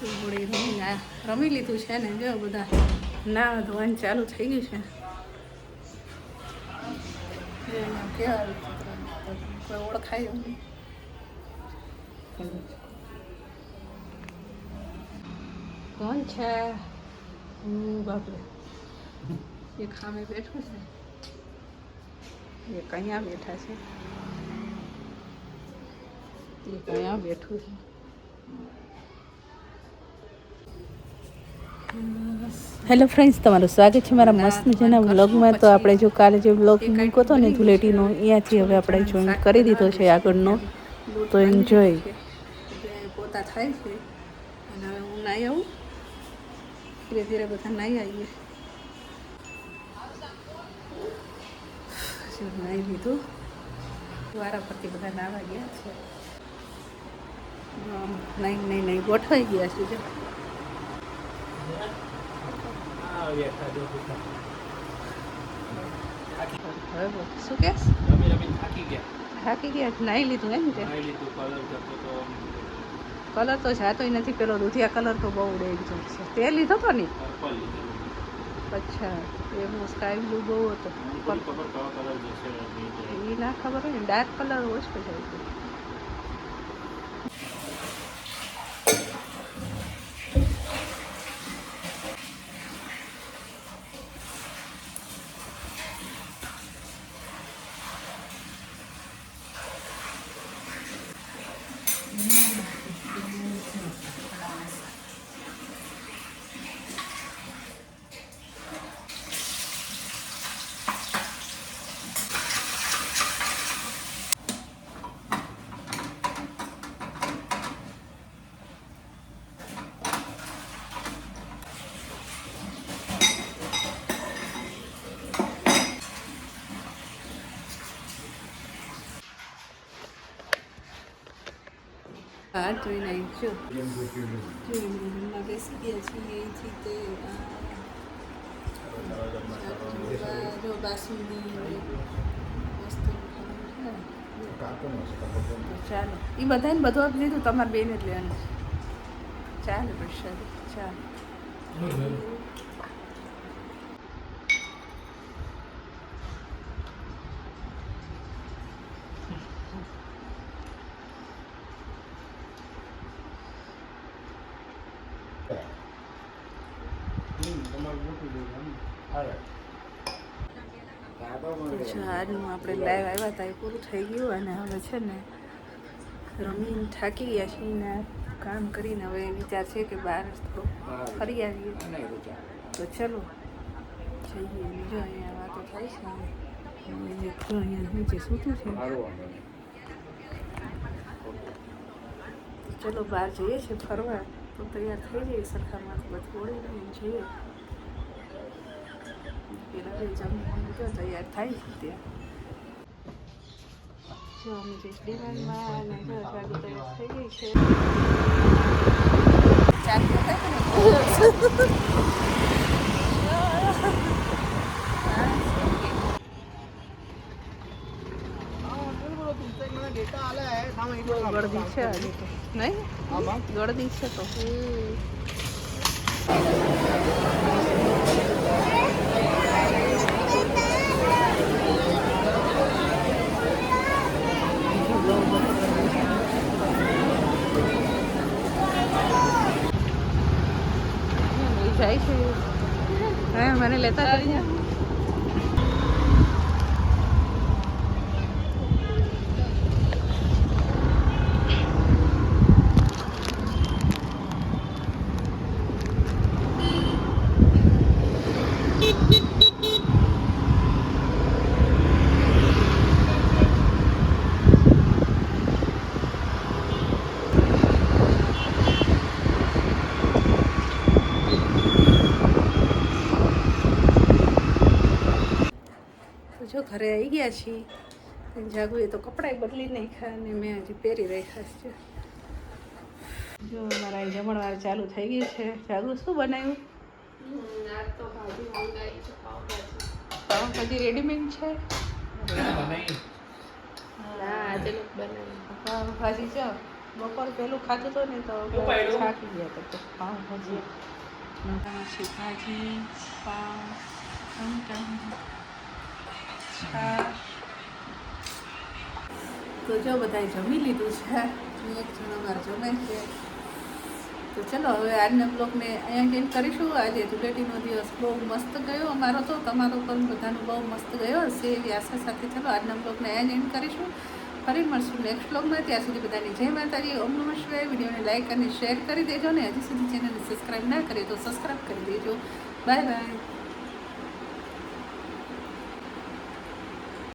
હોળી રમી લીધું છે ને, જો બધા ના ધોવાનું ચાલુ થઈ ગયું છે. કેવા કોઈ ઓળખાય નહીં. કોણ છે? બાપરે, એક સામે બેઠું છે, એક અહીંયા બેઠા છે, એક અહીંયા બેઠું છે. હેલો ફ્રેન્ડ્સ, તમારું સ્વાગત છે મારા મસ્ત મજાના વ્લોગમાં. તો આપણે જો કાલે જે વ્લોગ મૂક્યો હતો ને ધૂળેટીનો, અહીંયાથી હવે આપણે જોઈન કરી દીધો છે આગળનો. તો એન્જોય. પોતા થાય છે અને હવે હું નાહી આવું. ધીરે ધીરે બધા નાહી આવીએ. નાહી લીધું, વારા ફરતી બધા નાહવા ગયા છે. નહીં ગોઠવાઈ ગયા છે. જો શું કે થાકી ગયા? નાહી લીધું એમ છે. કલર તો જાતો નથી, પેલો દૂધિયા કલર તો બહુ ઉડે છે. તે લીધો તો ને? અચ્છા, એમાં સ્કાય બ્લુ બહુ હતો. એ ના ખબર હોય ને, ડાર્ક કલર ઓછો જાય છે. બહાર જોઈને આવીશું. બેસી ગયા છીએ અહીંથી તે જો બાસુંદી મસ્ત. ચાલો, એ બધાને બધું આપી દીધું, તમારે બેને જ લેવાનું છે. ચાલો પ્રસાદ, ચાલો. આજનું આપણે લાઈવ આવ્યા હતા એ પૂરું થઈ ગયું અને હવે છે ને રમીને થાકી ગયા છીએ ને કામ કરીને હવે વિચાર છે કે બહાર થોડું ફરી આવીએ. તો ચલો જઈએ. જો અહીંયા વાતો થાય છે, અહીંયા નીચે સૂતું છે. ચલો બહાર જઈએ છીએ ફરવા. તો તૈયાર થઈ જઈએ સરખામાં, બધું ઓળી રહીને જઈએ. પેલા જમવાનું તો તૈયાર થાય છે ત્યાં. જો અમે જઈશ ડિમાન્ડમાં અને જો જાગુ તૈયાર થઈ ગઈ છે. ગળદી છે આજે તો નહીં, ગળદી છે તો જાય છે. હા, મને લેતા અહીંયા જો ઘરે આવી ગયા છીએ. જાગુએ તો કપડાં બદલી નાખ્યા અને મેં હજી પહેરી રાખ્યા છે. જો મારા જમણવાર ચાલુ થઈ ગઈ છે. જાગુ શું બનાવ્યું? પાવભાજી રેડીમેડ છે. પાવભાજી જો બપોર પેલું ખાધું હતું ને તો થાકી ગયા હતા. તો પાઉં ભાજી છે, ભાજી પાઉં છાશ. તો જો બધાએ જમી લીધું છે. એક જણ અમારે જમે છે. તો ચલો હવે આજના બ્લોગને અહીંયા એન્ડ કરીશું. આજે ધૂળેટીનો દિવસ બહુ મસ્ત ગયો અમારો, તો તમારો પણ બધાનો બહુ મસ્ત ગયો હશે એવી આશા સાથે ચલો આજના બ્લોગને અહીંયા એન્ડ કરીશું. ફરી મળશું નેક્સ્ટ બ્લોગમાં. ત્યાં સુધી બધાની જય માતાજી, ઓમ નમઃ શિવાય. વિડીયોને લાઇક અને શેર કરી દેજો ને હજી સુધી ચેનલને સબસ્ક્રાઈબ ના કરીએ તો સબસ્ક્રાઈબ કરી દેજો. Bye bye.